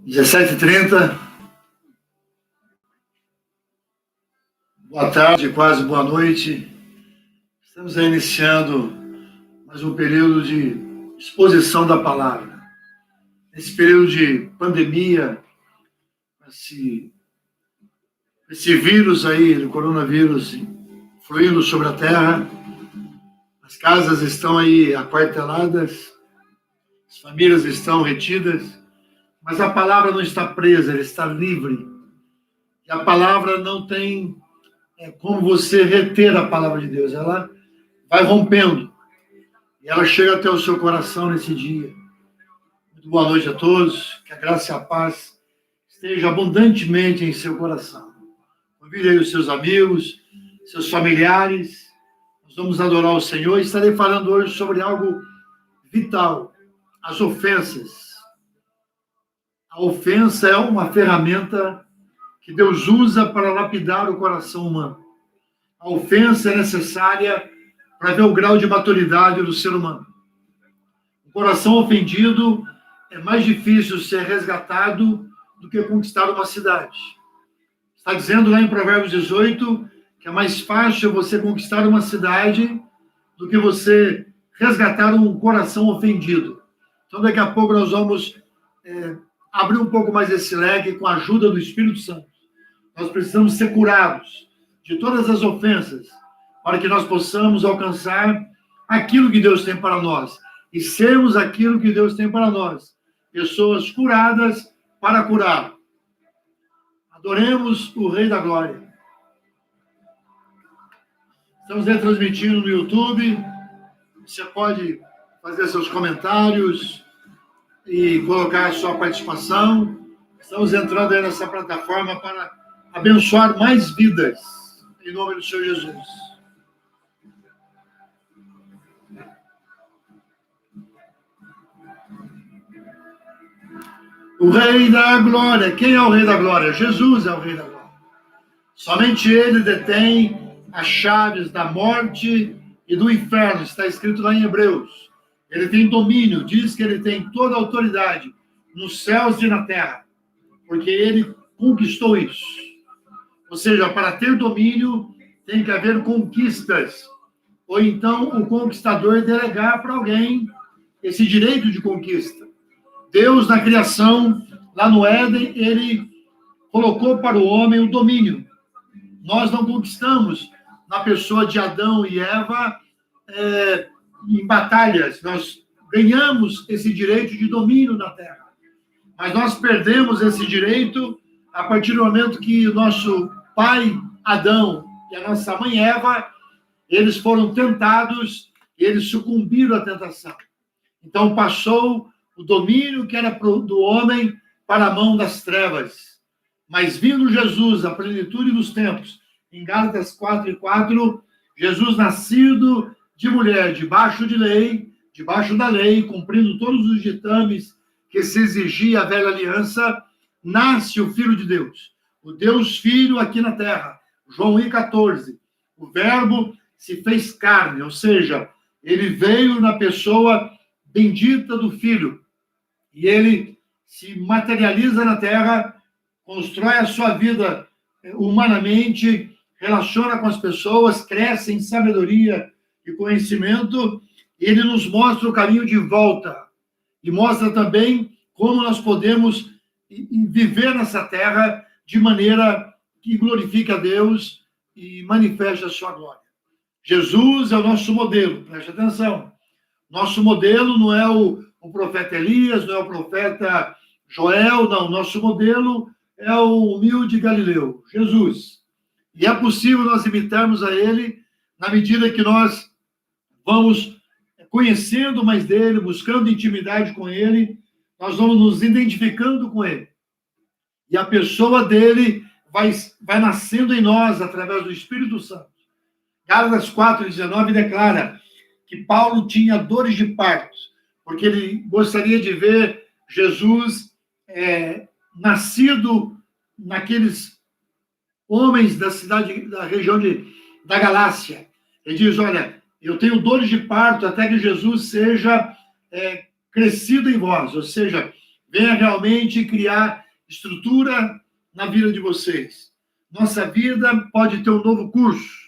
17h30, boa tarde, quase boa noite. Estamos aí iniciando mais um período de exposição da palavra. Nesse período de pandemia, esse vírus aí, do coronavírus, fluindo sobre a terra, as casas estão aí aquarteladas, as famílias estão retidas, mas a palavra não está presa, ela está livre. E a palavra não tem como você reter a palavra de Deus. Ela vai rompendo. E ela chega até o seu coração nesse dia. Muito boa noite a todos. Que a graça e a paz esteja abundantemente em seu coração. Convide aí os seus amigos, seus familiares. Nós vamos adorar o Senhor. E estarei falando hoje sobre algo vital. As ofensas. A ofensa é uma ferramenta que Deus usa para lapidar o coração humano. A ofensa é necessária para ver o grau de maturidade do ser humano. O coração ofendido é mais difícil ser resgatado do que conquistar uma cidade. Está dizendo lá em Provérbios 18 que é mais fácil você conquistar uma cidade do que você resgatar um coração ofendido. Então, daqui a pouco nós vamos abrir um pouco mais esse leque com a ajuda do Espírito Santo. Nós precisamos ser curados de todas as ofensas para que nós possamos alcançar aquilo que Deus tem para nós e sermos aquilo que Deus tem para nós. Pessoas curadas para curar. Adoremos o Rei da Glória. Estamos transmitindo no YouTube. Você pode fazer seus comentários e colocar a sua participação. Estamos entrando aí nessa plataforma para abençoar mais vidas, em nome do Senhor Jesus. O Rei da Glória. Quem é o Rei da Glória? Jesus é o Rei da Glória. Somente Ele detém as chaves da morte e do inferno. Está escrito lá em Hebreus. Ele tem domínio, diz que Ele tem toda a autoridade nos céus e na terra, porque Ele conquistou isso. Ou seja, para ter domínio, tem que haver conquistas. Ou então, o conquistador delegar para alguém esse direito de conquista. Deus, na criação, lá no Éden, Ele colocou para o homem o domínio. Nós não conquistamos, na pessoa de Adão e Eva, em batalhas. Nós ganhamos esse direito de domínio na terra. Mas nós perdemos esse direito a partir do momento que o nosso pai Adão e a nossa mãe Eva, eles foram tentados e eles sucumbiram à tentação. Então passou o domínio que era do homem para a mão das trevas. Mas vindo Jesus, a plenitude dos tempos, em Gálatas 4:4, Jesus nascido de mulher, debaixo da lei, cumprindo todos os ditames que se exigia a velha aliança, nasce o Filho de Deus, o Deus Filho aqui na terra. João 1,14. O Verbo se fez carne, ou seja, ele veio na pessoa bendita do Filho. E ele se materializa na terra, constrói a sua vida humanamente, relaciona com as pessoas, cresce em sabedoria e conhecimento. Ele nos mostra o caminho de volta. E mostra também como nós podemos viver nessa terra de maneira que glorifique a Deus e manifeste a sua glória. Jesus é o nosso modelo, preste atenção. Nosso modelo não é o profeta Elias, não é o profeta Joel, não. Nosso modelo é o humilde Galileu, Jesus. E é possível nós imitarmos a ele na medida que nós vamos conhecendo mais dele, buscando intimidade com ele, nós vamos nos identificando com ele. E a pessoa dele vai nascendo em nós através do Espírito Santo. Gálatas 4:19 declara que Paulo tinha dores de parto, porque ele gostaria de ver Jesus nascido naqueles homens da região da Galácia. Ele diz, olha, eu tenho dores de parto até que Jesus seja crescido em vós, ou seja, venha realmente criar estrutura na vida de vocês. Nossa vida pode ter um novo curso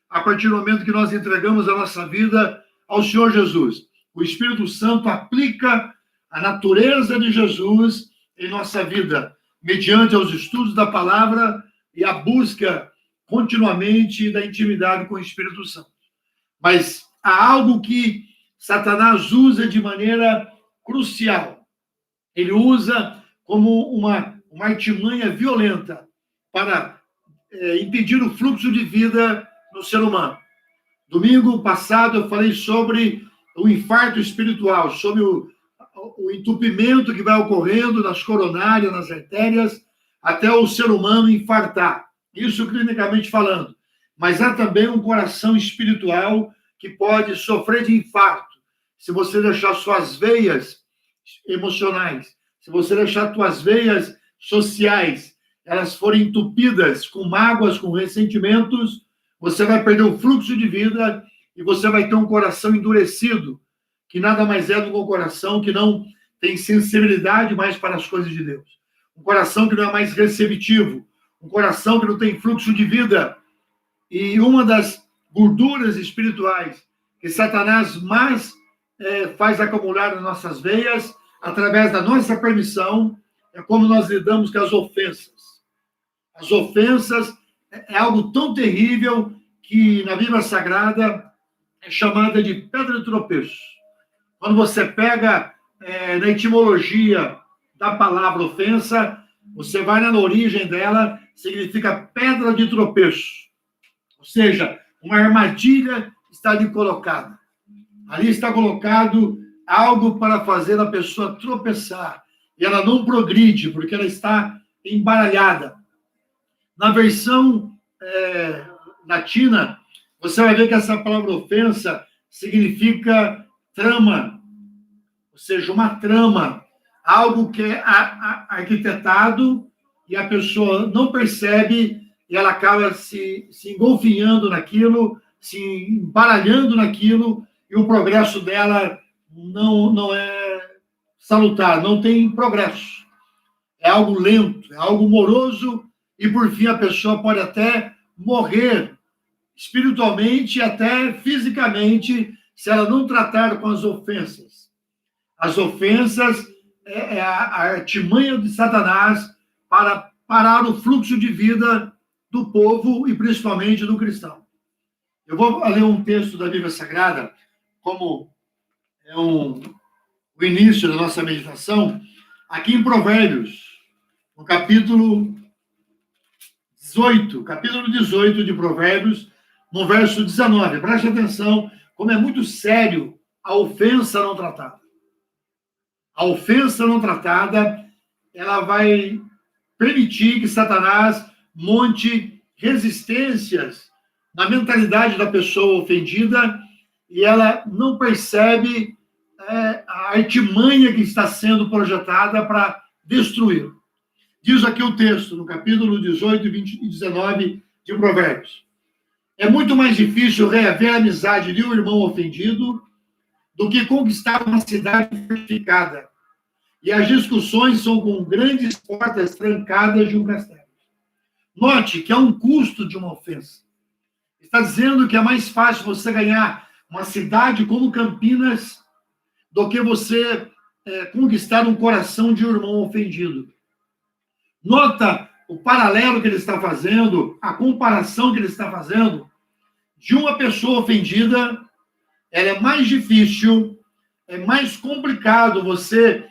a partir do momento que nós entregamos a nossa vida ao Senhor Jesus. O Espírito Santo aplica a natureza de Jesus em nossa vida, mediante os estudos da palavra e a busca continuamente da intimidade com o Espírito Santo. Mas há algo que Satanás usa de maneira crucial. Ele usa como uma artimanha violenta para impedir o fluxo de vida no ser humano. Domingo passado eu falei sobre o infarto espiritual, sobre o entupimento que vai ocorrendo nas coronárias, nas artérias, até o ser humano infartar. Isso clinicamente falando. Mas há também um coração espiritual que pode sofrer de infarto. Se você deixar suas veias emocionais, se você deixar suas veias sociais, elas forem entupidas com mágoas, com ressentimentos, você vai perder o fluxo de vida e você vai ter um coração endurecido, que nada mais é do que um coração que não tem sensibilidade mais para as coisas de Deus. Um coração que não é mais receptivo, um coração que não tem fluxo de vida. E uma das gorduras espirituais que Satanás mais faz acumular nas nossas veias, através da nossa permissão, é como nós lidamos com as ofensas. As ofensas é algo tão terrível que na Bíblia Sagrada é chamada de pedra de tropeço. Quando você pega na etimologia da palavra ofensa, você vai na origem dela, significa pedra de tropeço. Ou seja, uma armadilha está ali colocada. Ali está colocado algo para fazer a pessoa tropeçar. E ela não progride, porque ela está embaralhada. Na versão latina, você vai ver que essa palavra ofensa significa trama. Ou seja, uma trama. Algo que é arquitetado e a pessoa não percebe e ela acaba se engolfinhando naquilo, se embaralhando naquilo, e o progresso dela não é salutar, não tem progresso. É algo lento, é algo moroso, e por fim a pessoa pode até morrer espiritualmente e até fisicamente se ela não tratar com as ofensas. As ofensas é a artimanha de Satanás para parar o fluxo de vida do povo e principalmente do cristão. Eu vou ler um texto da Bíblia Sagrada, como é o início da nossa meditação, aqui em Provérbios, no capítulo 18 de Provérbios, no verso 19. Preste atenção, como é muito sério a ofensa não tratada. A ofensa não tratada, ela vai permitir que Satanás monte resistências na mentalidade da pessoa ofendida e ela não percebe a artimanha que está sendo projetada para destruí-lo. Diz aqui o texto, no capítulo 18, 20 e 19 de Provérbios. É muito mais difícil reaver a amizade de um irmão ofendido do que conquistar uma cidade fortificada. E as discussões são com grandes portas trancadas de um castelo. Note que há um custo de uma ofensa. Está dizendo que é mais fácil você ganhar uma cidade como Campinas do que você conquistar um coração de um irmão ofendido. Nota o paralelo que ele está fazendo, a comparação que ele está fazendo de uma pessoa ofendida. Ela é mais difícil, é mais complicado você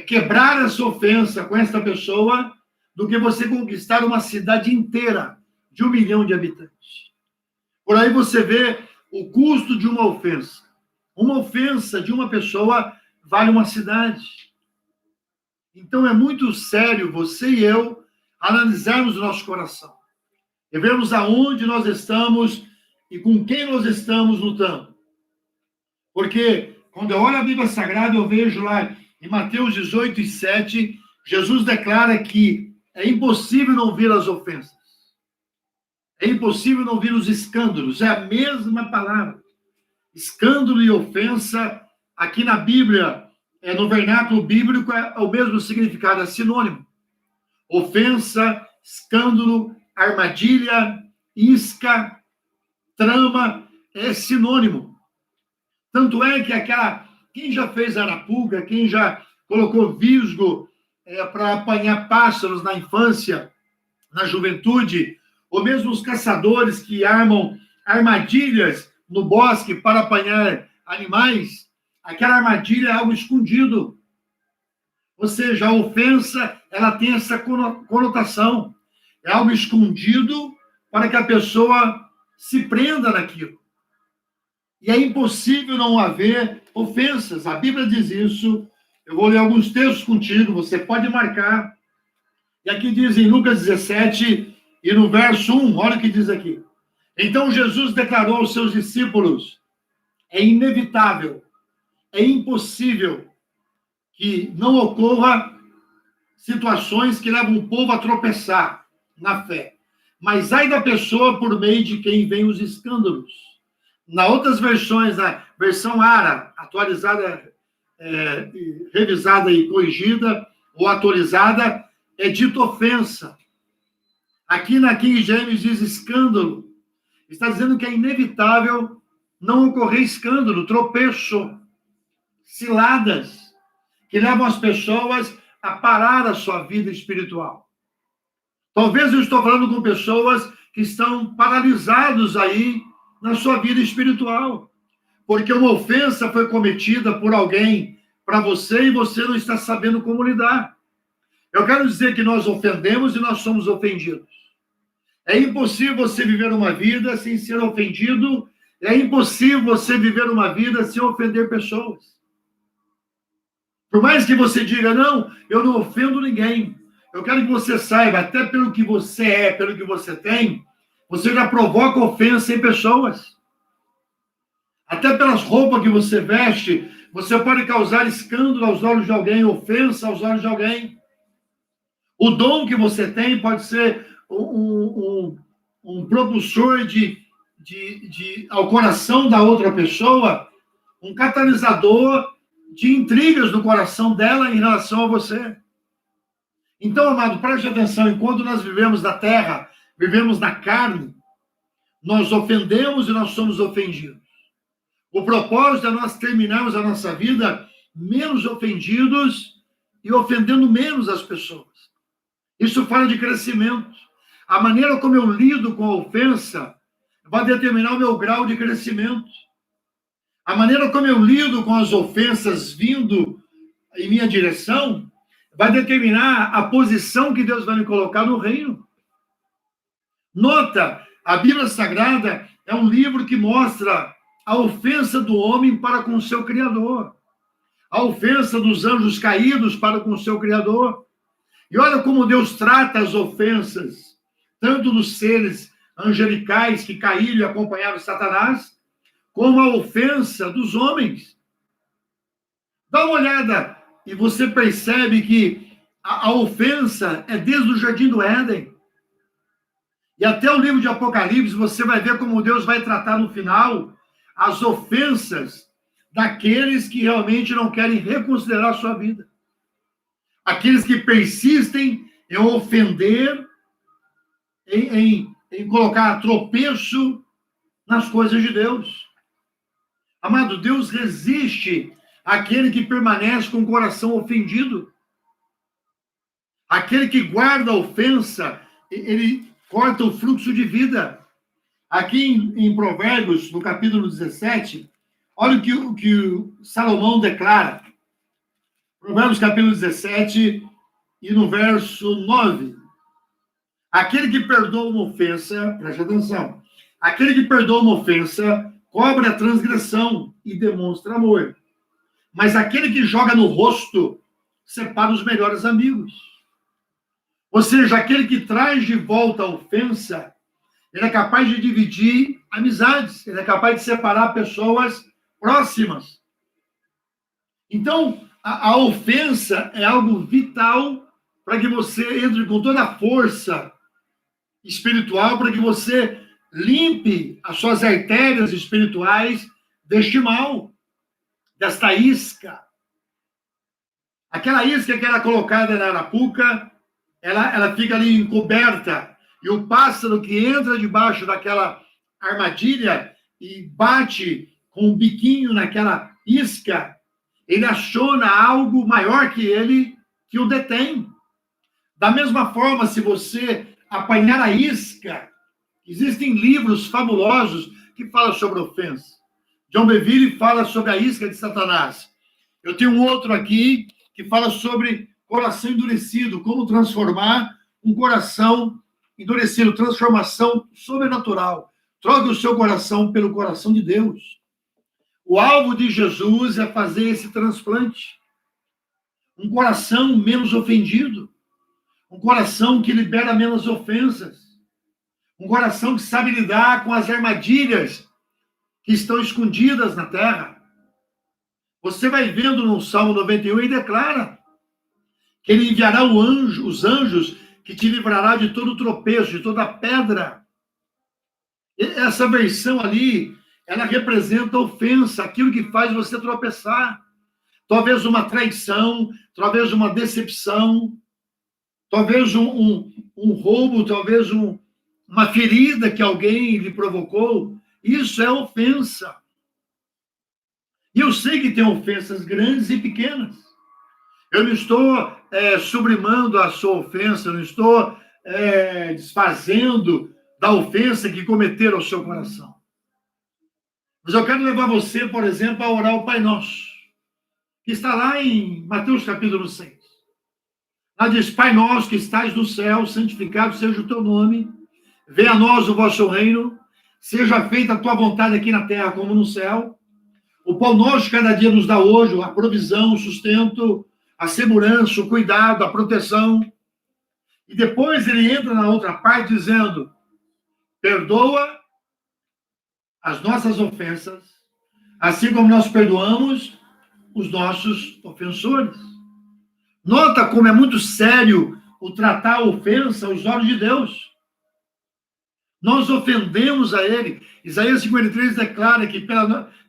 quebrar essa ofensa com essa pessoa do que você conquistar uma cidade inteira de 1 milhão de habitantes. Por aí você vê o custo de uma ofensa. Uma ofensa de uma pessoa vale uma cidade. Então é muito sério você e eu analisarmos o nosso coração. E vermos aonde nós estamos e com quem nós estamos lutando. Porque quando eu olho a Bíblia Sagrada, eu vejo lá em Mateus 18 e 7, Jesus declara que é impossível não vir as ofensas. É impossível não vir os escândalos. É a mesma palavra. Escândalo e ofensa, aqui na Bíblia, no vernáculo bíblico é o mesmo significado, é sinônimo. Ofensa, escândalo, armadilha, isca, trama, é sinônimo. Tanto é que quem já fez arapuca, quem já colocou visgo para apanhar pássaros na infância, na juventude, ou mesmo os caçadores que armam armadilhas no bosque para apanhar animais, aquela armadilha é algo escondido. Ou seja, a ofensa, ela tem essa conotação. É algo escondido para que a pessoa se prenda naquilo. E é impossível não haver ofensas. A Bíblia diz isso. Eu vou ler alguns textos contigo, você pode marcar. E aqui diz em Lucas 17, e no verso 1, olha o que diz aqui. Então Jesus declarou aos seus discípulos: é inevitável, é impossível que não ocorra situações que levam o povo a tropeçar na fé. Mas ai da pessoa por meio de quem vem os escândalos. Na outras versões, na versão ARA, atualizada, revisada e corrigida, ou atualizada, é dito ofensa. Aqui na King James diz escândalo. Está dizendo que é inevitável não ocorrer escândalo, tropeço, ciladas, que levam as pessoas a parar a sua vida espiritual. Talvez eu estou falando com pessoas que estão paralisados aí na sua vida espiritual, porque uma ofensa foi cometida por alguém para você e você não está sabendo como lidar. Eu quero dizer que nós ofendemos e nós somos ofendidos. É impossível você viver uma vida sem ser ofendido, é impossível você viver uma vida sem ofender pessoas. Por mais que você diga, não, eu não ofendo ninguém. Eu quero que você saiba, até pelo que você é, pelo que você tem, você já provoca ofensa em pessoas. Até pelas roupas que você veste, você pode causar escândalo aos olhos de alguém, ofensa aos olhos de alguém. O dom que você tem pode ser um propulsor ao coração da outra pessoa, um catalisador de intrigas no coração dela em relação a você. Então, amado, preste atenção, enquanto nós vivemos na terra, vivemos na carne, nós ofendemos e nós somos ofendidos. O propósito é nós terminarmos a nossa vida menos ofendidos e ofendendo menos as pessoas. Isso fala de crescimento. A maneira como eu lido com a ofensa vai determinar o meu grau de crescimento. A maneira como eu lido com as ofensas vindo em minha direção vai determinar a posição que Deus vai me colocar no reino. Nota, a Bíblia Sagrada é um livro que mostra a ofensa do homem para com o seu Criador. A ofensa dos anjos caídos para com o seu Criador. E olha como Deus trata as ofensas, tanto dos seres angelicais que caíram e acompanharam Satanás, como a ofensa dos homens. Dá uma olhada e você percebe que a ofensa é desde o Jardim do Éden. E até o livro de Apocalipse, você vai ver como Deus vai tratar no final as ofensas daqueles que realmente não querem reconsiderar a sua vida. Aqueles que persistem em ofender, em colocar tropeço nas coisas de Deus. Amado, Deus resiste àquele que permanece com o coração ofendido. Aquele que guarda a ofensa, ele corta o fluxo de vida. Aqui em Provérbios, no capítulo 17, olha o que Salomão declara. Provérbios capítulo 17 e no verso 9. Aquele que perdoa uma ofensa, preste atenção, aquele que perdoa uma ofensa, cobre a transgressão e demonstra amor. Mas aquele que joga no rosto, separa os melhores amigos. Ou seja, aquele que traz de volta a ofensa, ele é capaz de dividir amizades, ele é capaz de separar pessoas próximas. Então, a ofensa é algo vital para que você entre com toda a força espiritual, para que você limpe as suas artérias espirituais deste mal, desta isca. Aquela isca que era colocada na arapuca, ela fica ali encoberta. E o pássaro que entra debaixo daquela armadilha e bate com o biquinho naquela isca, ele aciona algo maior que ele, que o detém. Da mesma forma, se você apanhar a isca, existem livros fabulosos que falam sobre ofensa. John Bevere fala sobre a isca de Satanás. Eu tenho um outro aqui que fala sobre coração endurecido, como transformar um coração endurecido, transformação sobrenatural. Troque o seu coração pelo coração de Deus. O alvo de Jesus é fazer esse transplante. Um coração menos ofendido. Um coração que libera menos ofensas. Um coração que sabe lidar com as armadilhas que estão escondidas na terra. Você vai vendo no Salmo 91 e declara que ele enviará os anjos que te livrará de todo tropeço, de toda pedra. Essa versão ali, ela representa a ofensa, aquilo que faz você tropeçar. Talvez uma traição, talvez uma decepção, talvez um roubo, talvez uma ferida que alguém lhe provocou. Isso é ofensa. E eu sei que tem ofensas grandes e pequenas. Eu não estou sublimando a sua ofensa, eu não estou desfazendo da ofensa que cometeram ao seu coração. Mas eu quero levar você, por exemplo, a orar o Pai Nosso, que está lá em Mateus capítulo 6. Lá diz: Pai Nosso que estais no céu, santificado seja o teu nome, venha a nós o vosso reino, seja feita a tua vontade aqui na terra como no céu. O pão nosso cada dia nos dá hoje, a provisão, o sustento, a segurança, o cuidado, a proteção. E depois ele entra na outra parte dizendo: perdoa as nossas ofensas, assim como nós perdoamos os nossos ofensores. Nota como é muito sério o tratar a ofensa aos olhos de Deus. Nós ofendemos a ele. Isaías 53 declara que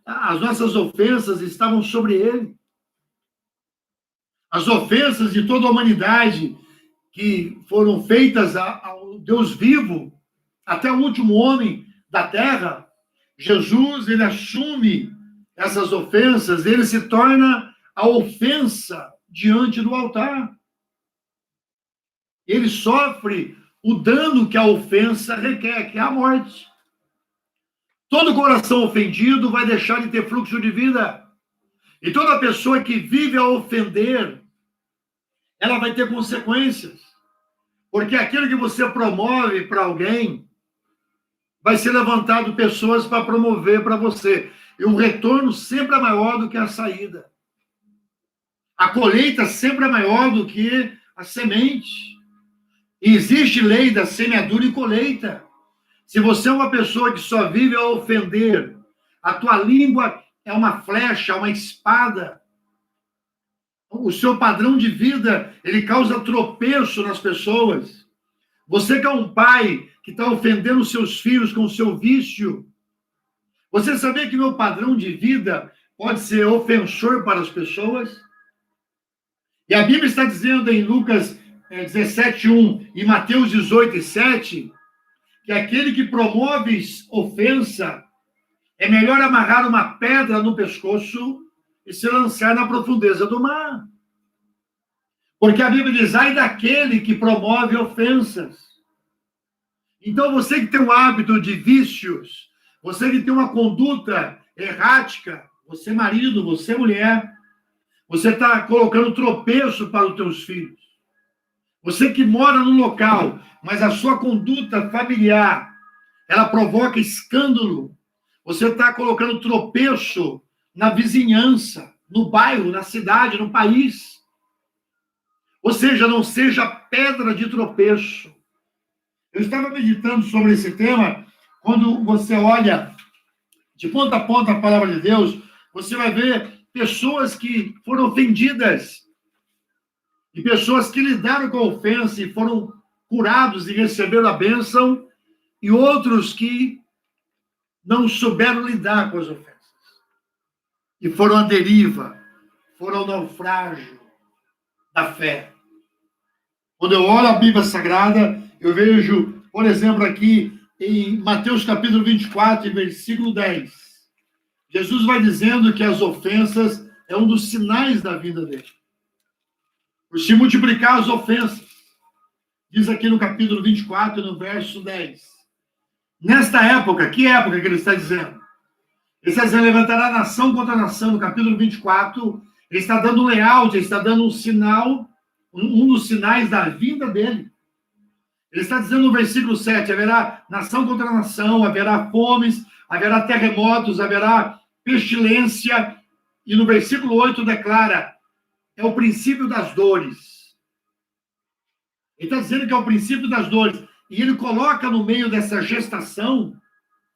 as nossas ofensas estavam sobre ele. As ofensas de toda a humanidade que foram feitas ao Deus vivo, até o último homem da terra, Jesus, ele assume essas ofensas, ele se torna a ofensa diante do altar. Ele sofre o dano que a ofensa requer, que é a morte. Todo coração ofendido vai deixar de ter fluxo de vida. E toda pessoa que vive a ofender, ela vai ter consequências. Porque aquilo que você promove para alguém, vai ser levantado pessoas para promover para você. E o retorno sempre é maior do que a saída. A colheita sempre é maior do que a semente. E existe lei da semeadura e colheita. Se você é uma pessoa que só vive a ofender, a tua língua é uma flecha, uma espada. O seu padrão de vida, ele causa tropeço nas pessoas. Você que é um pai que está ofendendo seus filhos com o seu vício. Você sabia que meu padrão de vida pode ser ofensor para as pessoas? E a Bíblia está dizendo em Lucas 17:1 e Mateus 18:7 que aquele que promove ofensa é melhor amarrar uma pedra no pescoço e se lançar na profundeza do mar. Porque a Bíblia diz: ai daquele que promove ofensas. Então, você que tem um hábito de vícios, você que tem uma conduta errática, você marido, você mulher, você está colocando tropeço para os teus filhos. Você que mora num local, mas a sua conduta familiar, ela provoca escândalo. Você está colocando tropeço na vizinhança, no bairro, na cidade, no país. Ou seja, não seja pedra de tropeço. Eu estava meditando sobre esse tema. Quando você olha de ponta a ponta a palavra de Deus, você vai ver pessoas que foram ofendidas e pessoas que lidaram com a ofensa e foram curados e receberam a bênção, e outros que não souberam lidar com as ofensas e foram à deriva, foram ao naufrágio. da fé. Quando eu olho a Bíblia Sagrada, eu vejo, por exemplo, aqui em Mateus capítulo 24, versículo 10. Jesus vai dizendo que as ofensas é um dos sinais da vida dele. Por se multiplicar as ofensas. Diz aqui no capítulo 24, no verso 10. Nesta época, que época que ele está dizendo? Ele está dizendo, levantará nação contra nação, no capítulo 24, ele está dando um layout, ele está dando um sinal, um dos sinais da vinda dele. Ele está dizendo no versículo 7, haverá nação contra nação, haverá fomes, haverá terremotos, haverá pestilência, e no versículo 8 declara, é o princípio das dores. Ele está dizendo que é o princípio das dores, e ele coloca no meio dessa gestação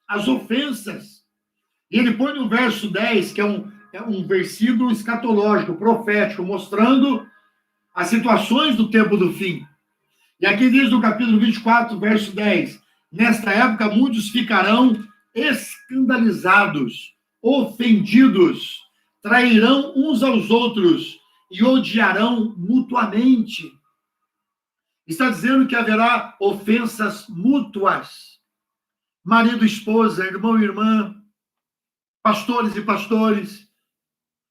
as ofensas. E ele põe no verso 10, que é um versículo escatológico, profético, mostrando as situações do tempo do fim. E aqui diz no capítulo 24, verso 10, nesta época muitos ficarão escandalizados, ofendidos, trairão uns aos outros e odiarão mutuamente. Está dizendo que haverá ofensas mútuas. Marido, esposa, irmão e irmã, pastores e pastores.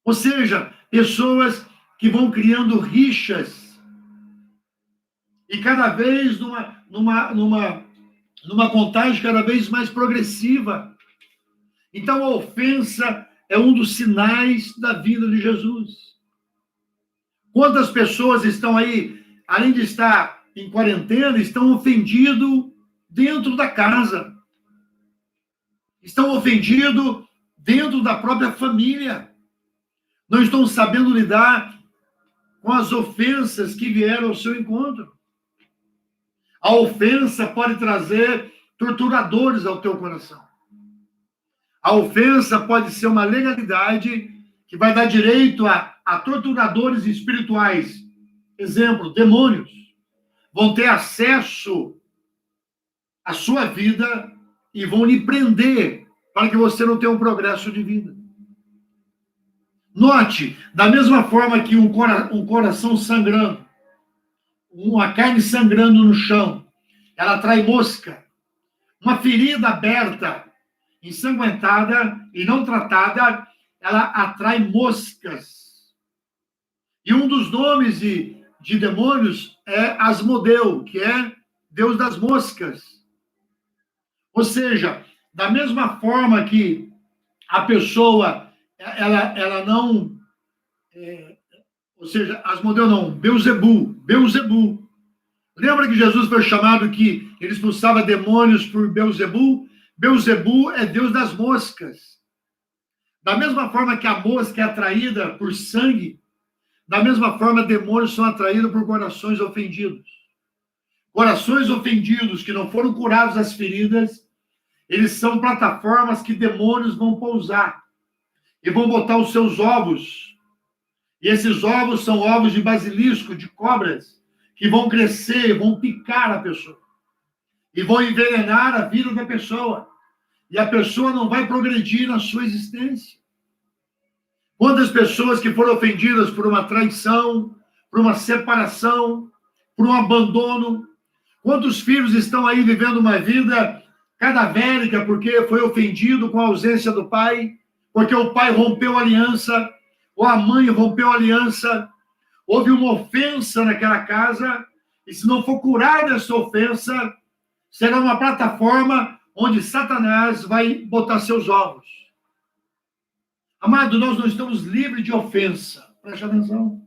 Ou seja, pessoas que vão criando rixas. E cada vez numa contagem cada vez mais progressiva. Então, a ofensa é um dos sinais da vinda de Jesus. Quantas pessoas estão aí, além de estar em quarentena, estão ofendidos dentro da casa. Estão ofendidos dentro da própria família. Não estão sabendo lidar com as ofensas que vieram ao seu encontro. A ofensa pode trazer torturadores ao teu coração. A ofensa pode ser uma legalidade que vai dar direito a torturadores espirituais. Exemplo, demônios. Vão ter acesso à sua vida e vão lhe prender para que você não tenha um progresso de vida. Note, da mesma forma que um coração sangrando, uma carne sangrando no chão, ela atrai mosca. Uma ferida aberta, ensanguentada e não tratada, ela atrai moscas. E um dos nomes de demônios é Asmodeu, que é Deus das moscas. Ou seja, da mesma forma que a pessoa, ela não... ou seja, Asmodeu não, Beuzebu. Lembra que Jesus foi chamado que ele expulsava demônios por Beuzebu? Beuzebu é Deus das moscas. Da mesma forma que a mosca é atraída por sangue, da mesma forma demônios são atraídos por corações ofendidos. Corações ofendidos que não foram curados das feridas, eles são plataformas que demônios vão pousar e vão botar os seus ovos. E esses ovos são ovos de basilisco, de cobras, que vão crescer, vão picar a pessoa. E vão envenenar a vida da pessoa. E a pessoa não vai progredir na sua existência. Quantas pessoas que foram ofendidas por uma traição, por uma separação, por um abandono. Quantos filhos estão aí vivendo uma vida cadavérica porque foi ofendido com a ausência do pai, porque o pai rompeu a aliança, ou a mãe rompeu a aliança, houve uma ofensa naquela casa, e se não for curada essa ofensa, será uma plataforma onde Satanás vai botar seus ovos. Amado, nós não estamos livres de ofensa. Preste atenção.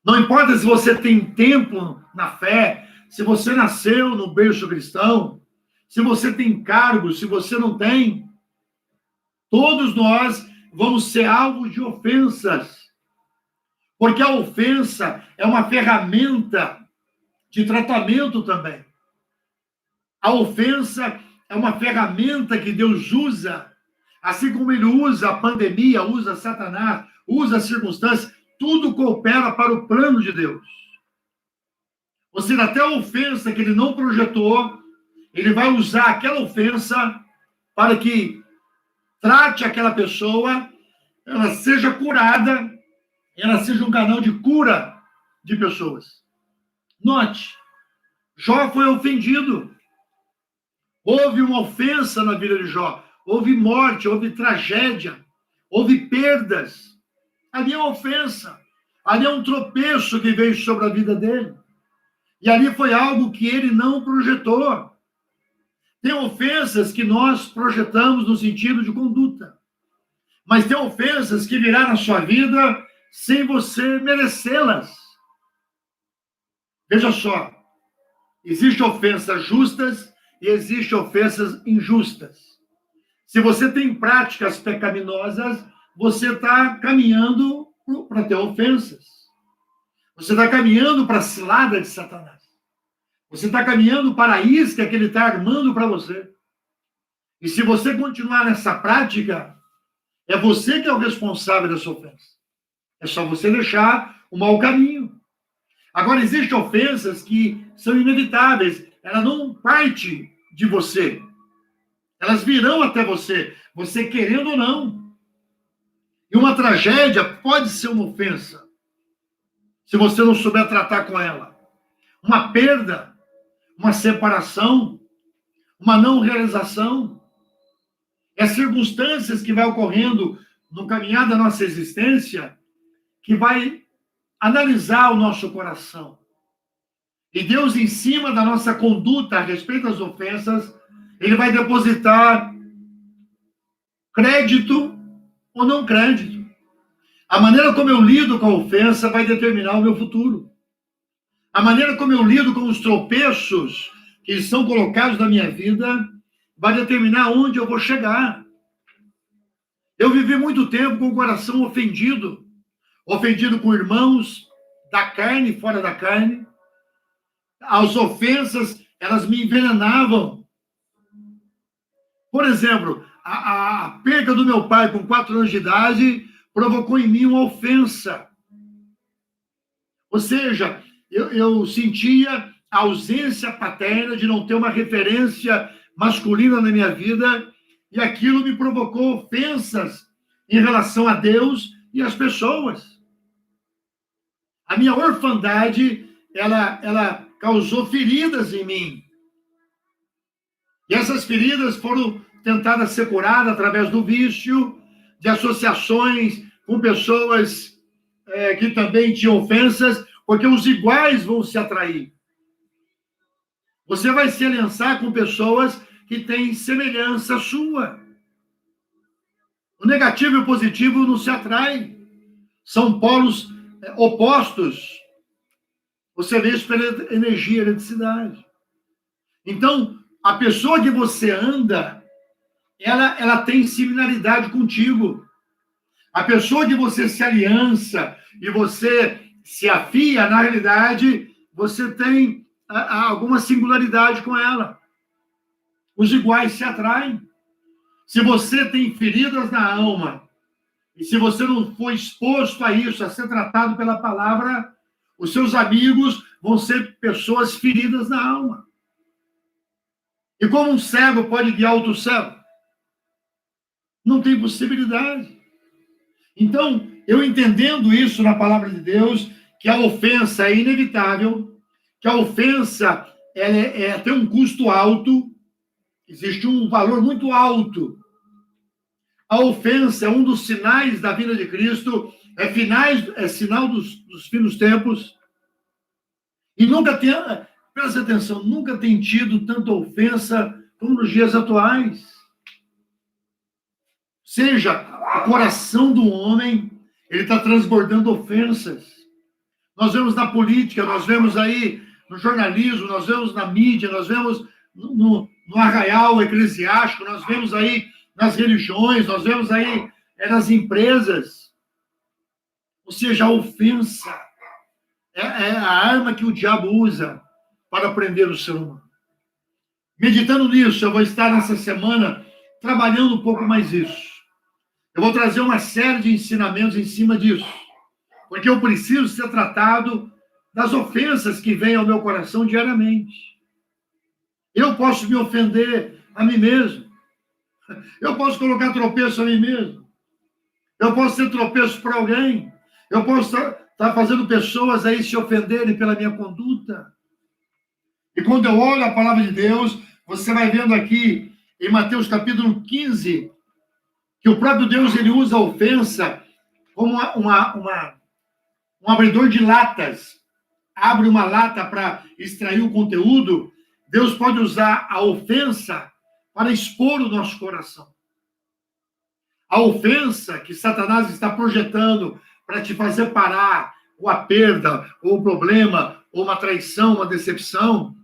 Não importa se você tem tempo na fé, se você nasceu no berço cristão, se você tem cargo, se você não tem, todos nós vamos ser alvo de ofensas. Porque a ofensa é uma ferramenta de tratamento também. A ofensa é uma ferramenta que Deus usa, assim como ele usa a pandemia, usa Satanás, usa as circunstâncias, tudo coopera para o plano de Deus. Ou seja, até a ofensa que ele não projetou, ele vai usar aquela ofensa para que trate aquela pessoa, ela seja curada, ela seja um canal de cura de pessoas. Note, Jó foi ofendido. Houve uma ofensa na vida de Jó. Houve morte, houve tragédia, houve perdas. Ali é uma ofensa. Ali é um tropeço que veio sobre a vida dele. E ali foi algo que ele não projetou. Tem ofensas que nós projetamos no sentido de conduta. Mas tem ofensas que virão na sua vida sem você merecê-las. Veja só. Existem ofensas justas e existem ofensas injustas. Se você tem práticas pecaminosas, você está caminhando para ter ofensas. Você está caminhando para a cilada de Satanás. Você está caminhando para a isca que ele está armando para você. E se você continuar nessa prática, é você que é o responsável dessa ofensa. É só você deixar o mau caminho. Agora, existem ofensas que são inevitáveis. Ela não parte de você. Elas virão até você, você querendo ou não. E uma tragédia pode ser uma ofensa, se você não souber tratar com ela. Uma perda, uma separação, uma não realização. É circunstâncias que vai ocorrendo no caminhar da nossa existência que vai analisar o nosso coração. E Deus, em cima da nossa conduta a respeito das ofensas, ele vai depositar crédito ou não crédito. A maneira como eu lido com a ofensa vai determinar o meu futuro. A maneira como eu lido com os tropeços que são colocados na minha vida vai determinar onde eu vou chegar. Eu vivi muito tempo com o coração ofendido. Ofendido com irmãos da carne e fora da carne. As ofensas, elas me envenenavam. Por exemplo, a perda do meu pai com 4 anos de idade provocou em mim uma ofensa. Ou seja, eu sentia a ausência paterna de não ter uma referência masculina na minha vida e aquilo me provocou ofensas em relação a Deus e às pessoas. A minha orfandade, ela causou feridas em mim. E essas feridas foram tentadas ser curadas através do vício, de associações com pessoas que também tinham ofensas, porque os iguais vão se atrair. Você vai se aliançar com pessoas que têm semelhança sua. O negativo e o positivo não se atraem. São polos opostos. Você vê isso pela energia e eletricidade. Então, a pessoa que você anda, ela tem similaridade contigo. A pessoa que você se aliança e você se afia, na realidade, você tem alguma singularidade com ela. Os iguais se atraem. Se você tem feridas na alma, e se você não for exposto a isso, a ser tratado pela palavra, os seus amigos vão ser pessoas feridas na alma. E como um cego pode guiar outro cego? Não tem possibilidade. Então, eu entendendo isso na palavra de Deus, que a ofensa é inevitável, que a ofensa tem um custo alto, existe um valor muito alto. A ofensa é um dos sinais da vinda de Cristo, é sinal dos fins dos tempos. E nunca tem, presta atenção, nunca tem tido tanta ofensa como nos dias atuais. Seja, o coração do homem, ele está transbordando ofensas. Nós vemos na política, nós vemos aí no jornalismo, nós vemos na mídia, nós vemos no arraial eclesiástico, nós vemos aí nas religiões, nós vemos aí nas empresas. Ou seja, a ofensa é a arma que o diabo usa para prender o ser humano. Meditando nisso, eu vou estar nessa semana trabalhando um pouco mais isso. Eu vou trazer uma série de ensinamentos em cima disso, porque eu preciso ser tratado das ofensas que vêm ao meu coração diariamente. Eu posso me ofender a mim mesmo. Eu posso colocar tropeço a mim mesmo. Eu posso ser tropeço para alguém. Eu posso está fazendo pessoas aí se ofenderem pela minha conduta. E quando eu olho a palavra de Deus, você vai vendo aqui em Mateus capítulo 15, que o próprio Deus ele usa a ofensa como um abridor de latas. Abre uma lata para extrair o conteúdo. Deus pode usar a ofensa para expor o nosso coração. A ofensa que Satanás está projetando para te fazer parar, ou a perda, ou o problema, ou uma traição, uma decepção,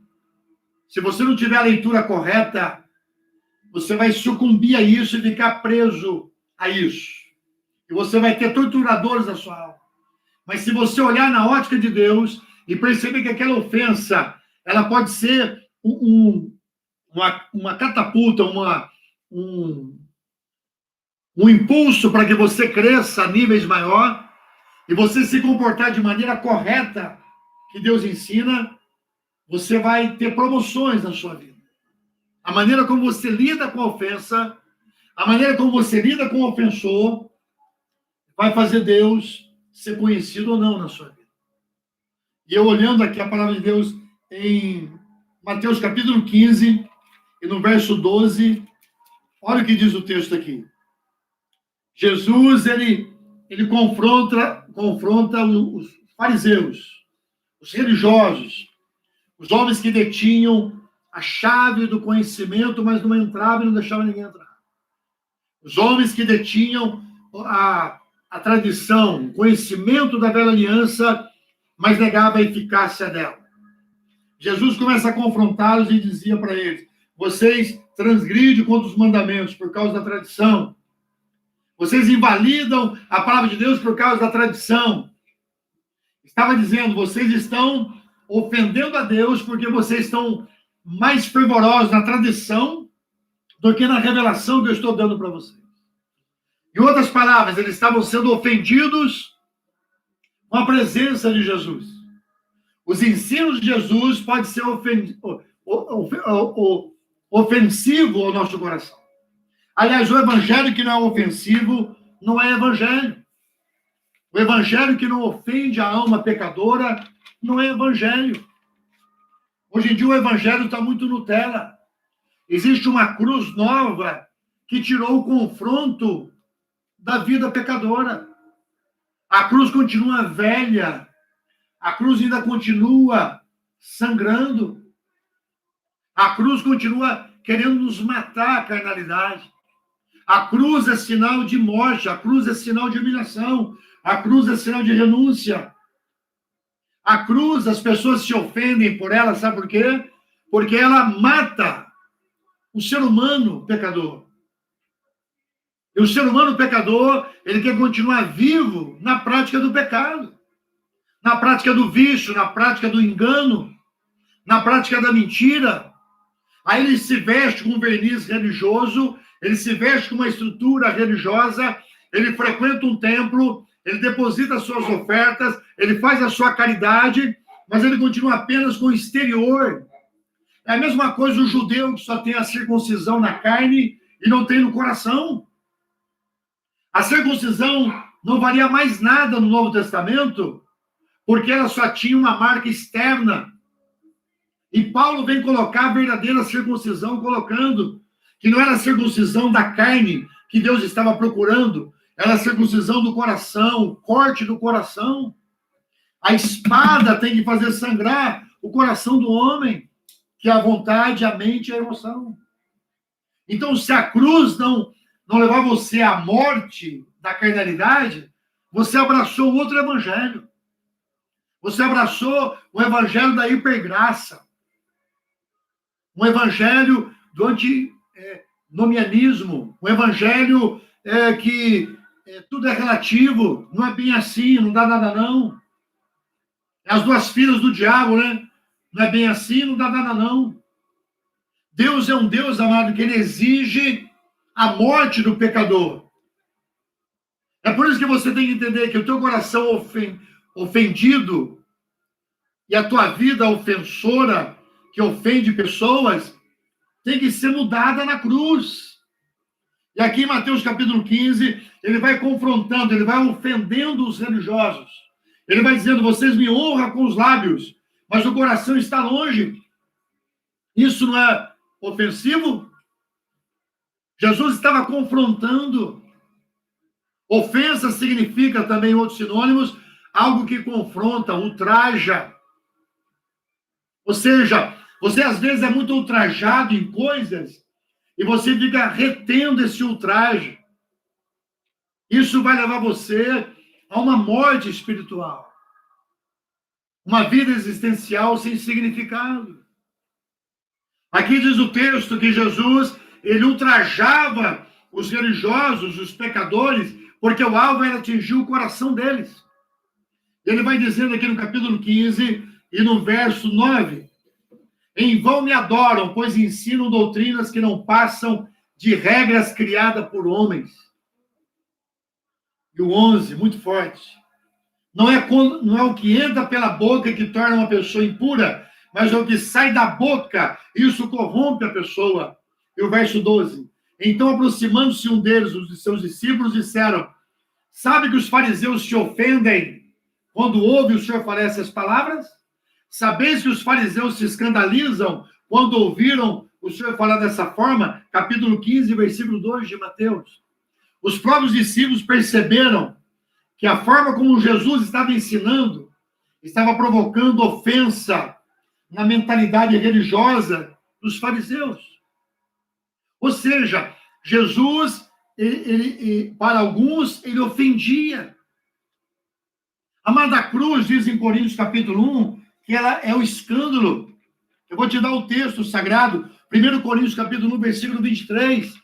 se você não tiver a leitura correta, você vai sucumbir a isso e ficar preso a isso. E você vai ter torturadores na sua alma. Mas se você olhar na ótica de Deus e perceber que aquela ofensa, ela pode ser uma catapulta, um impulso para que você cresça a níveis maior e você se comportar de maneira correta que Deus ensina, você vai ter promoções na sua vida. A maneira como você lida com a ofensa, a maneira como você lida com o ofensor, vai fazer Deus ser conhecido ou não na sua vida. E eu olhando aqui a palavra de Deus em Mateus capítulo 15, e no verso 12, olha o que diz o texto aqui. Jesus, ele confronta os fariseus, os religiosos, os homens que detinham a chave do conhecimento, mas não entravam e não deixavam ninguém entrar. Os homens que detinham a tradição, o conhecimento da velha aliança, mas negavam a eficácia dela. Jesus começa a confrontá-los e dizia para eles: vocês transgridem contra os mandamentos por causa da tradição. Vocês invalidam a palavra de Deus por causa da tradição. Estava dizendo, vocês estão ofendendo a Deus porque vocês estão mais fervorosos na tradição do que na revelação que eu estou dando para vocês. Em outras palavras, eles estavam sendo ofendidos com a presença de Jesus. Os ensinos de Jesus podem ser ofensivo ao nosso coração. Aliás, o evangelho que não é ofensivo não é evangelho. O evangelho que não ofende a alma pecadora não é evangelho. Hoje em dia o evangelho está muito Nutella. Existe uma cruz nova que tirou o confronto da vida pecadora. A cruz continua velha. A cruz ainda continua sangrando. A cruz continua querendo nos matar a carnalidade. A cruz é sinal de morte, a cruz é sinal de humilhação, a cruz é sinal de renúncia. A cruz, as pessoas se ofendem por ela, sabe por quê? Porque ela mata o ser humano pecador. E o ser humano pecador, ele quer continuar vivo na prática do pecado, na prática do vício, na prática do engano, na prática da mentira. Aí ele se veste com um verniz religioso, ele se veste com uma estrutura religiosa, ele frequenta um templo, ele deposita suas ofertas, ele faz a sua caridade, mas ele continua apenas com o exterior. É a mesma coisa o judeu que só tem a circuncisão na carne e não tem no coração. A circuncisão não valia mais nada no Novo Testamento, porque ela só tinha uma marca externa. E Paulo vem colocar a verdadeira circuncisão, colocando que não era a circuncisão da carne que Deus estava procurando, era a circuncisão do coração, o corte do coração. A espada tem que fazer sangrar o coração do homem, que é a vontade, a mente e a emoção. Então, se a cruz não levar você à morte da carnalidade, você abraçou outro evangelho. Você abraçou o evangelho da hipergraça. Um evangelho do antinomianismo. Um evangelho que tudo é relativo. Não é bem assim, não dá nada não. É as duas filhas do diabo, né? Não é bem assim, não dá nada não. Deus é um Deus, amado, que ele exige a morte do pecador. É por isso que você tem que entender que o teu coração ofendido e a tua vida ofensora, que ofende pessoas, tem que ser mudada na cruz. E aqui em Mateus capítulo 15, ele vai confrontando, ele vai ofendendo os religiosos. Ele vai dizendo, vocês me honram com os lábios, mas o coração está longe. Isso não é ofensivo? Jesus estava confrontando. Ofensa significa também, em outros sinônimos, algo que confronta, ultraja. Ou seja, você às vezes é muito ultrajado em coisas e você fica retendo esse ultraje. Isso vai levar você a uma morte espiritual. Uma vida existencial sem significado. Aqui diz o texto que Jesus, ele ultrajava os religiosos, os pecadores, porque o alvo era atingir o coração deles. Ele vai dizendo aqui no capítulo 15 e no verso 9, em vão me adoram, pois ensinam doutrinas que não passam de regras criadas por homens. E o 11, muito forte. Não é o que entra pela boca que torna uma pessoa impura, mas é o que sai da boca, isso corrompe a pessoa. E o verso 12. Então, aproximando-se um deles, os de seus discípulos, disseram, sabe que os fariseus se ofendem quando ouvem o Senhor falar essas palavras? Sabeis que os fariseus se escandalizam quando ouviram o Senhor falar dessa forma? Capítulo 15, versículo 2 de Mateus. Os próprios discípulos perceberam que a forma como Jesus estava ensinando estava provocando ofensa na mentalidade religiosa dos fariseus. Ou seja, Jesus, para alguns, ele ofendia. Amada Cruz diz em Coríntios capítulo 1 que ela é o escândalo. Eu vou te dar o texto sagrado, 1 Coríntios capítulo 1, versículo 23.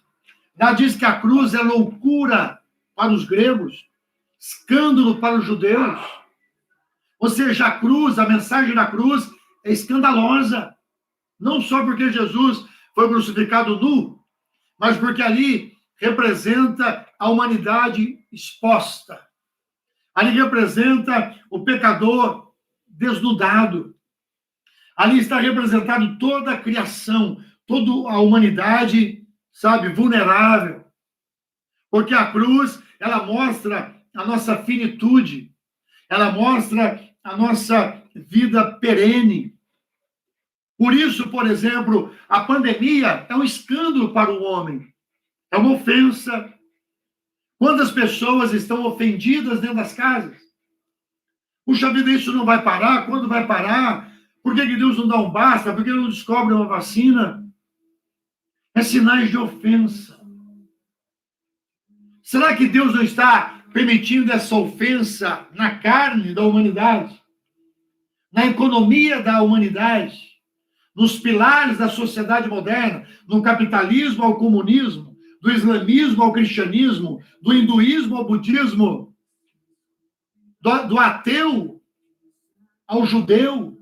Ela diz que a cruz é loucura para os gregos, escândalo para os judeus. Ou seja, a cruz, a mensagem da cruz é escandalosa. Não só porque Jesus foi crucificado nu, mas porque ali representa a humanidade exposta. Ali representa o pecador desnudado. Ali está representado toda a criação, toda a humanidade, sabe, vulnerável. Porque a cruz, ela mostra a nossa finitude, ela mostra a nossa vida perene. Por isso, por exemplo, a pandemia é um escândalo para o homem, é uma ofensa. Quantas pessoas estão ofendidas dentro das casas? Puxa vida, isso não vai parar? Quando vai parar? Por que Deus não dá um basta? Por que não descobre uma vacina? É sinais de ofensa. Será que Deus não está permitindo essa ofensa na carne da humanidade? Na economia da humanidade? Nos pilares da sociedade moderna? No capitalismo ao comunismo? Do islamismo ao cristianismo? Do hinduísmo ao budismo? Do ateu ao judeu?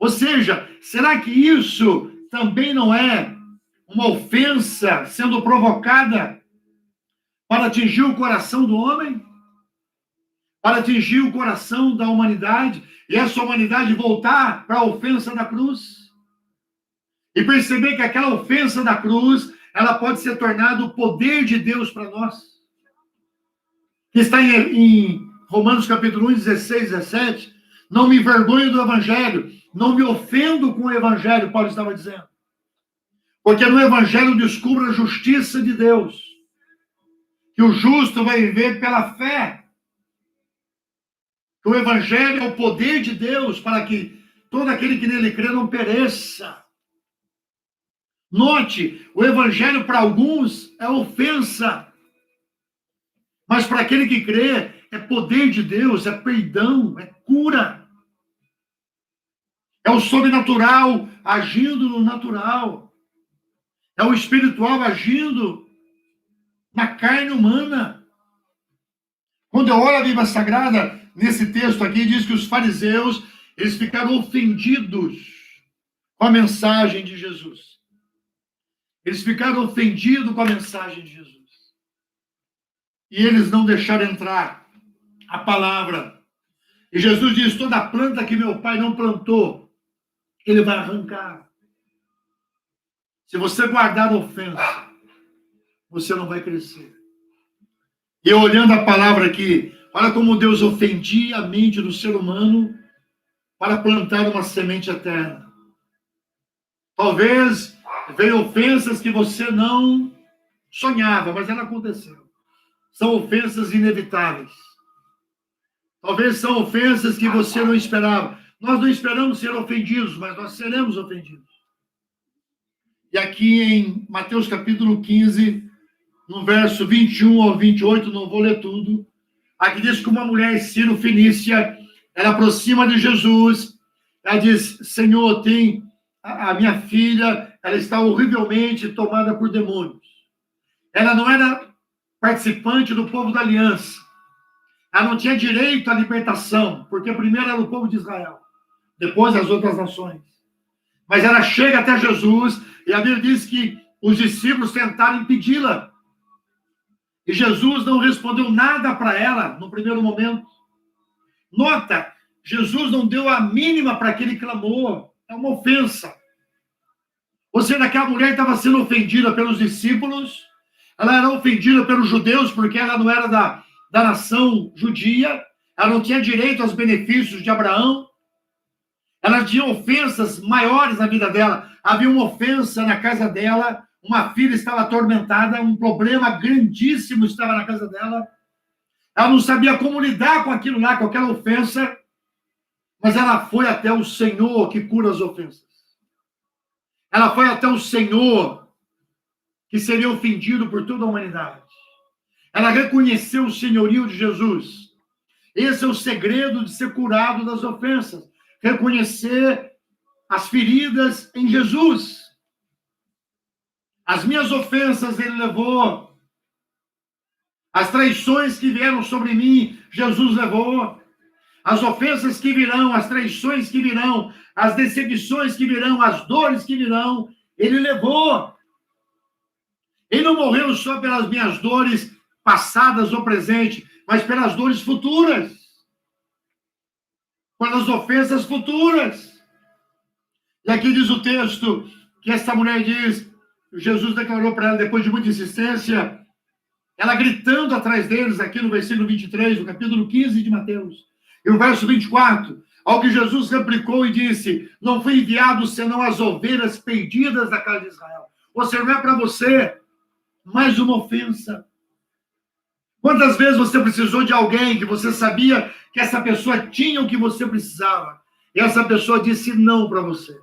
Ou seja, será que isso também não é uma ofensa sendo provocada para atingir o coração do homem? Para atingir o coração da humanidade? E essa humanidade voltar para a ofensa da cruz? E perceber que aquela ofensa da cruz, ela pode ser tornada o poder de Deus para nós? Que está em Romanos capítulo 1, 16, 17. Não me envergonho do evangelho, não me ofendo com o evangelho, Paulo estava dizendo. Porque no evangelho descubro a justiça de Deus. Que o justo vai viver pela fé. Que o evangelho é o poder de Deus para que todo aquele que nele crê não pereça. Note, o evangelho para alguns é ofensa. Mas para aquele que crê, é poder de Deus, é perdão, é cura. É o sobrenatural agindo no natural. É o espiritual agindo na carne humana. Quando eu olho a Bíblia Sagrada, nesse texto aqui, diz que os fariseus, eles ficaram ofendidos com a mensagem de Jesus. Eles ficaram ofendidos com a mensagem de Jesus. E eles não deixaram entrar a palavra. E Jesus diz, toda planta que meu pai não plantou, ele vai arrancar. Se você guardar a ofensa, você não vai crescer. E eu olhando a palavra aqui, Olha como Deus ofendia a mente do ser humano para plantar uma semente eterna. Talvez veio ofensas que você não sonhava, mas ela aconteceu. São ofensas inevitáveis. Talvez são ofensas que você não esperava. Nós não esperamos ser ofendidos, mas nós seremos ofendidos. E aqui em Mateus capítulo 15, no verso 21 ao 28, não vou ler tudo, aqui diz que uma mulher sírio-fenícia, ela aproxima de Jesus, ela diz, Senhor, tem a minha filha, ela está horrivelmente tomada por demônios. Ela não era participante do povo da aliança. Ela não tinha direito à libertação, porque primeiro era o povo de Israel, depois as outras nações. Mas ela chega até Jesus, e a Bíblia diz que os discípulos tentaram impedi-la. E Jesus não respondeu nada para ela no primeiro momento. Nota, Jesus não deu a mínima para aquele clamor. É uma ofensa. Ou seja, aquela mulher estava sendo ofendida pelos discípulos, ela era ofendida pelos judeus, porque ela não era da nação judia, ela não tinha direito aos benefícios de Abraão, ela tinha ofensas maiores na vida dela. Havia uma ofensa na casa dela, uma filha estava atormentada, um problema grandíssimo estava na casa dela. Ela não sabia como lidar com aquilo lá, com aquela ofensa, mas ela foi até o Senhor que cura as ofensas. Ela foi até o Senhor que seria ofendido por toda a humanidade. Ela reconheceu o senhorio de Jesus. Esse é o segredo de ser curado das ofensas. Reconhecer as feridas em Jesus. As minhas ofensas ele levou. As traições que vieram sobre mim, Jesus levou. As ofensas que virão, as traições que virão, as decepções que virão, as dores que virão, ele levou. Ele não morreu só pelas minhas dores passadas ou presentes, mas pelas dores futuras. Pelas ofensas futuras. E aqui diz o texto que essa mulher diz, Jesus declarou para ela, depois de muita insistência, ela gritando atrás deles, aqui no versículo 23, do capítulo 15 de Mateus, e o verso 24, ao que Jesus replicou e disse, não fui enviado senão as ovelhas perdidas da casa de Israel. Ou seja, não é para você mais uma ofensa. Quantas vezes você precisou de alguém que você sabia que essa pessoa tinha o que você precisava, e essa pessoa disse não para você?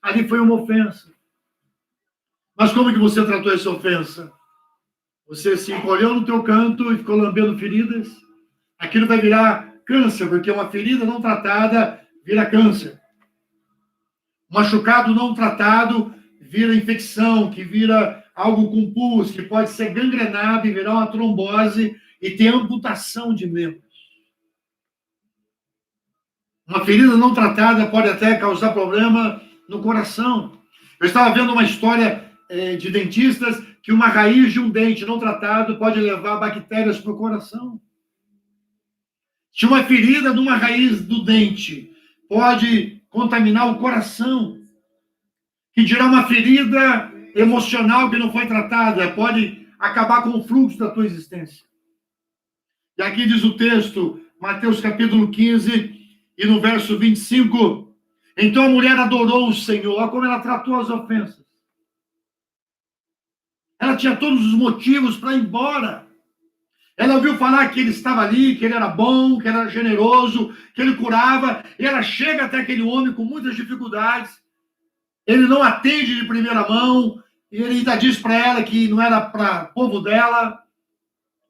Ali foi uma ofensa. Mas como que você tratou essa ofensa? Você se encolheu no teu canto e ficou lambendo feridas? Aquilo vai virar câncer, porque uma ferida não tratada vira câncer. Um machucado não tratado vira infecção, que vira algo com pus, que pode ser gangrenado e virar uma trombose e ter amputação de membros. Uma ferida não tratada pode até causar problema no coração. Eu estava vendo uma história de dentistas que uma raiz de um dente não tratado pode levar bactérias para o coração. Se uma ferida de uma raiz do dente pode contaminar o coração, que dirá uma ferida emocional que não foi tratada, pode acabar com o fluxo da tua existência. E aqui diz o texto, Mateus capítulo 15, e no verso 25, então a mulher adorou o Senhor. Olha como ela tratou as ofensas. Ela tinha todos os motivos para ir embora. Ela ouviu falar que ele estava ali, que ele era bom, que ele era generoso, que ele curava, e ela chega até aquele homem com muitas dificuldades. Ele não atende de primeira mão, e ele ainda diz para ela que não era para o povo dela.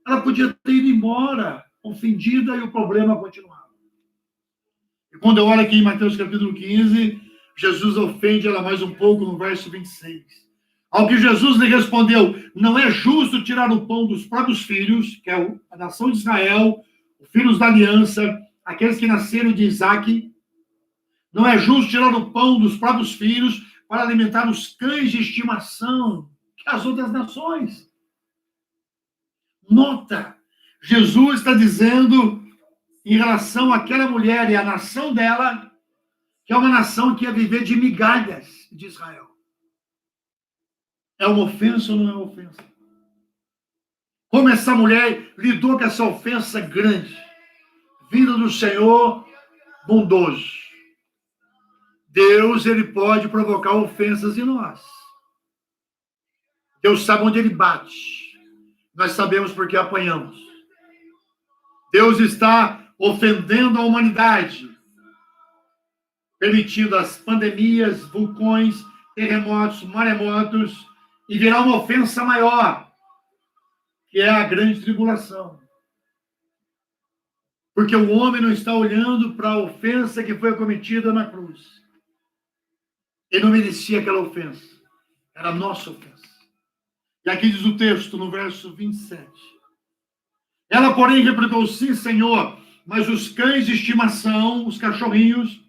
Ela podia ter ido embora, ofendida, e o problema continuava. E quando eu olho aqui em Mateus capítulo 15, Jesus ofende ela mais um pouco no verso 26. Ao que Jesus lhe respondeu, não é justo tirar o pão dos próprios filhos, que é a nação de Israel, os filhos da aliança, aqueles que nasceram de Isaque. Não é justo tirar o pão dos próprios filhos para alimentar os cães de estimação, que as outras nações. Nota, Jesus está dizendo em relação àquela mulher e à nação dela, que é uma nação que ia viver de migalhas de Israel. É uma ofensa ou não é uma ofensa? Como essa mulher lidou com essa ofensa grande? vindo do Senhor bondoso. Deus, ele pode provocar ofensas em nós. Deus sabe onde ele bate. Nós sabemos porque apanhamos. Deus está ofendendo a humanidade, permitindo as pandemias, vulcões, terremotos, maremotos, e virá uma ofensa maior, que é a grande tribulação. Porque o homem não está olhando para a ofensa que foi cometida na cruz. Ele não merecia aquela ofensa. Era a nossa ofensa. E aqui diz o texto, no verso 27. Ela, porém, replicou: sim, Senhor, mas os cães de estimação, os cachorrinhos,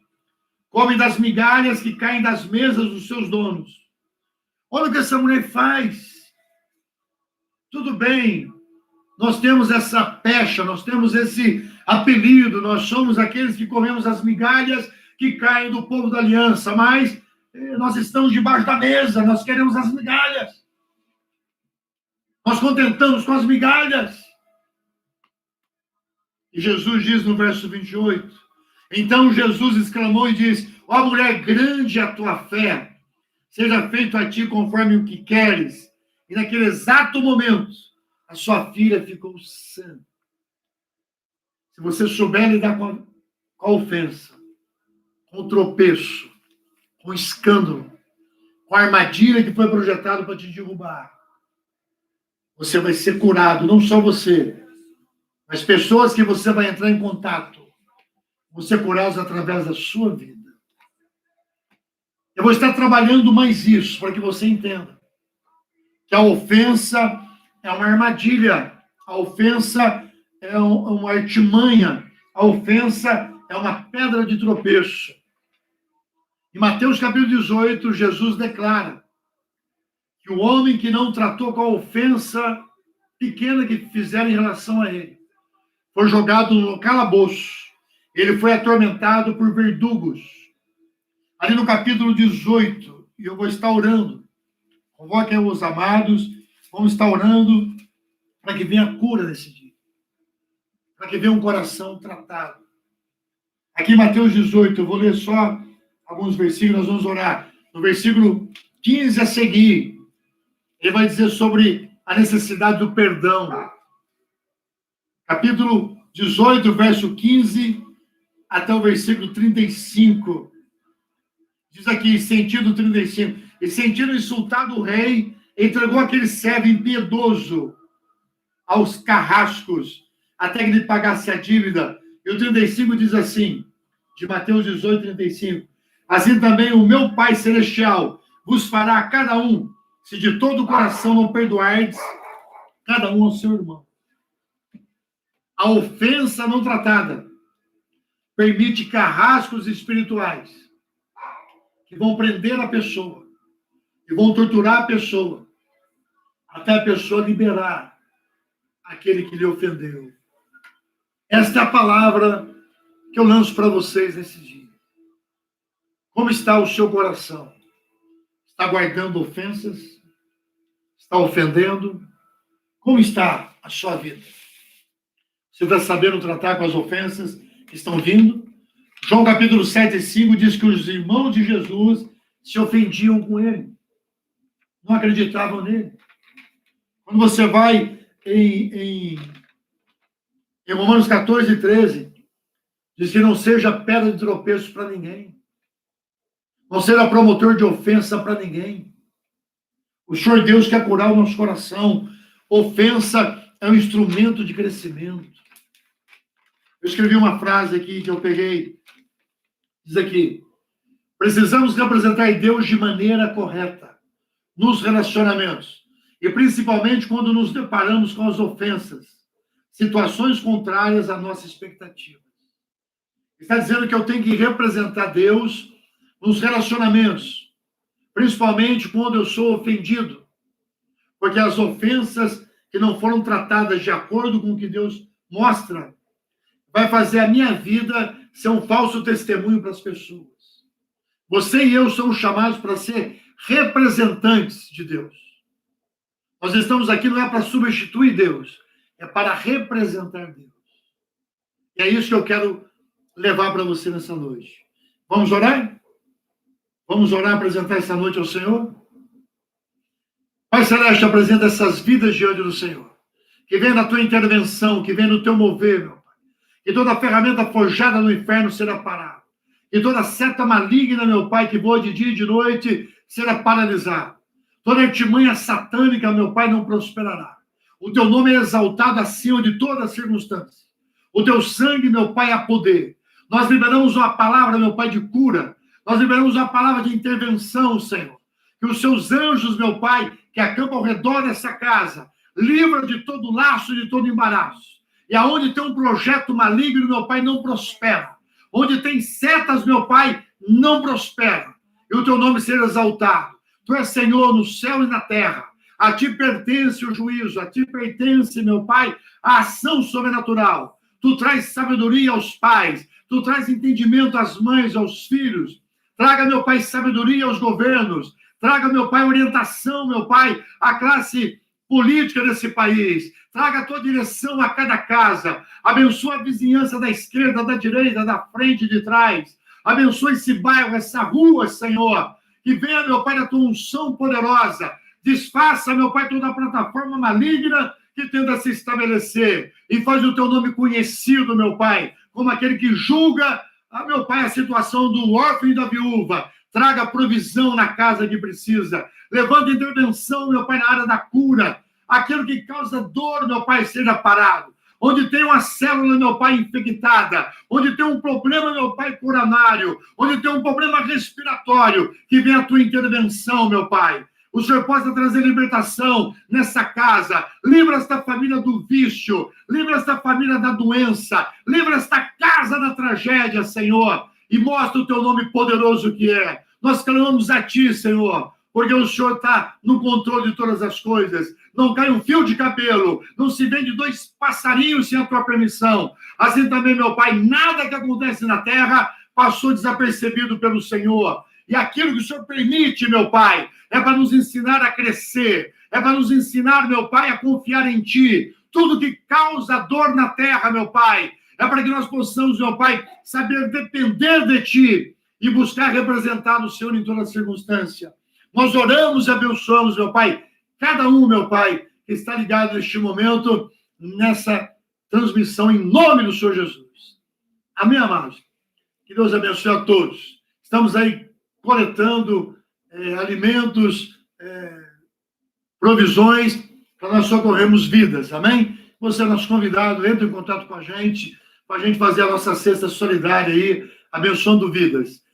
comem das migalhas que caem das mesas dos seus donos. Olha o que essa mulher faz. Tudo bem, nós temos essa pecha, nós temos esse apelido, nós somos aqueles que comemos as migalhas que caem do povo da aliança, mas nós estamos debaixo da mesa, nós queremos as migalhas. Nós contentamos com as migalhas. E Jesus diz no verso 28, então Jesus exclamou e disse: ó mulher, grande é a tua fé, seja feito a ti conforme o que queres. E naquele exato momento, a sua filha ficou sã. Se você souber lidar com a ofensa, com o tropeço, com o escândalo, com a armadilha que foi projetada para te derrubar, você vai ser curado, não só você, mas pessoas que você vai entrar em contato, vão ser curadas através da sua vida. Eu vou estar trabalhando mais isso, para que você entenda que a ofensa é uma armadilha, a ofensa é uma artimanha, a ofensa é uma pedra de tropeço. Em Mateus capítulo 18, Jesus declara que o homem que não tratou com a ofensa pequena que fizeram em relação a ele, foi jogado no calabouço, ele foi atormentado por verdugos. Ali no capítulo 18, e eu vou estar orando, convoquem os amados, vamos estar orando para que venha a cura nesse dia, para que venha um coração tratado. Aqui em Mateus 18, eu vou ler só alguns versículos, nós vamos orar. No versículo 15 a seguir, ele vai dizer sobre a necessidade do perdão. Capítulo 18, verso 15 até o versículo 35. Diz aqui, sentido 35. E sentindo insultado o rei, entregou aquele servo impiedoso aos carrascos, até que lhe pagasse a dívida. E o 35 diz assim, de Mateus 18, 35. Assim também o meu Pai Celestial vos fará a cada um, se de todo o coração não perdoardes, cada um ao seu irmão. A ofensa não tratada permite carrascos espirituais que vão prender a pessoa, que vão torturar a pessoa, até a pessoa liberar aquele que lhe ofendeu. Esta é a palavra que eu lanço para vocês nesse dia. Como está o seu coração? Está guardando ofensas? Está ofendendo? Como está a sua vida? Você está sabendo tratar com as ofensas que estão vindo? João capítulo 7 e 5 diz que os irmãos de Jesus se ofendiam com ele. Não acreditavam nele. Quando você vai em Romanos 14 e 13, diz que não seja pedra de tropeço para ninguém. Não seja promotor de ofensa para ninguém. O Senhor Deus quer curar o nosso coração. Ofensa é um instrumento de crescimento. Eu escrevi uma frase aqui que eu peguei. Diz aqui: precisamos representar Deus de maneira correta nos relacionamentos. E principalmente quando nos deparamos com as ofensas, situações contrárias à nossa expectativa. Está dizendo que eu tenho que representar Deus nos relacionamentos, principalmente quando eu sou ofendido, porque as ofensas que não foram tratadas de acordo com o que Deus mostra, vai fazer a minha vida ser um falso testemunho para as pessoas. Você e eu somos chamados para ser representantes de Deus. Nós estamos aqui não é para substituir Deus, é para representar Deus. E é isso que eu quero levar para você nessa noite. Vamos orar? Vamos orar, apresentar essa noite ao Senhor? Pai Celeste, apresenta essas vidas diante do Senhor. Que venha na tua intervenção, que venha no teu mover, meu Pai. Que toda ferramenta forjada no inferno será parada. Que toda seta maligna, meu Pai, que voa de dia e de noite, será paralisada. Toda artimanha satânica, meu Pai, não prosperará. O teu nome é exaltado acima de toda circunstância. O teu sangue, meu Pai, há poder. Nós liberamos uma palavra, meu Pai, de cura. Nós liberamos uma palavra de intervenção, Senhor. Que os seus anjos, meu Pai, que acampam ao redor dessa casa, livram de todo laço, de todo embaraço. E aonde tem um projeto maligno, meu Pai, não prospera. Onde tem setas, meu Pai, não prospera. E o teu nome seja exaltado. Tu és Senhor no céu e na terra. A ti pertence o juízo, a ti pertence, meu Pai, a ação sobrenatural. Tu traz sabedoria aos pais, tu traz entendimento às mães, aos filhos. Traga, meu Pai, sabedoria aos governos. Traga, meu Pai, orientação, meu Pai, à classe política desse país. Traga a tua direção a cada casa. Abençoa a vizinhança da esquerda, da direita, da frente e de trás. Abençoa esse bairro, essa rua, Senhor. Que venha, meu Pai, a tua unção poderosa. Desfaça, meu Pai, toda a plataforma maligna que tenta se estabelecer. E faz o teu nome conhecido, meu Pai, como aquele que julga, meu Pai, a situação do órfão e da viúva. Traga provisão na casa que precisa. Levanta intervenção, meu Pai, na área da cura. Aquilo que causa dor, meu Pai, seja parado. Onde tem uma célula, meu Pai, infectada. Onde tem um problema, meu Pai, coronário. Onde tem um problema respiratório. Que venha a tua intervenção, meu Pai. O Senhor possa trazer libertação nessa casa. Livra esta família do vício. Livra esta família da doença. Livra esta casa da tragédia, Senhor. E mostra o teu nome poderoso que é. Nós clamamos a ti, Senhor, porque o Senhor está no controle de todas as coisas. Não cai um fio de cabelo, não se vende 2 passarinhos sem a tua permissão. Assim também, meu Pai, nada que acontece na terra passou desapercebido pelo Senhor. E aquilo que o Senhor permite, meu Pai, é para nos ensinar a crescer, é para nos ensinar, meu Pai, a confiar em ti. Tudo que causa dor na terra, meu Pai, é para que nós possamos, meu Pai, saber depender de ti e buscar representar o Senhor em toda circunstância. Nós oramos e abençoamos, meu Pai, cada um, meu Pai, que está ligado neste momento, nessa transmissão, em nome do Senhor Jesus. Amém, amados? Que Deus abençoe a todos. Estamos aí coletando alimentos, provisões, para nós socorrermos vidas, amém? Você é nosso convidado, entre em contato com a gente, para a gente fazer a nossa cesta solidária aí, abençoando vidas.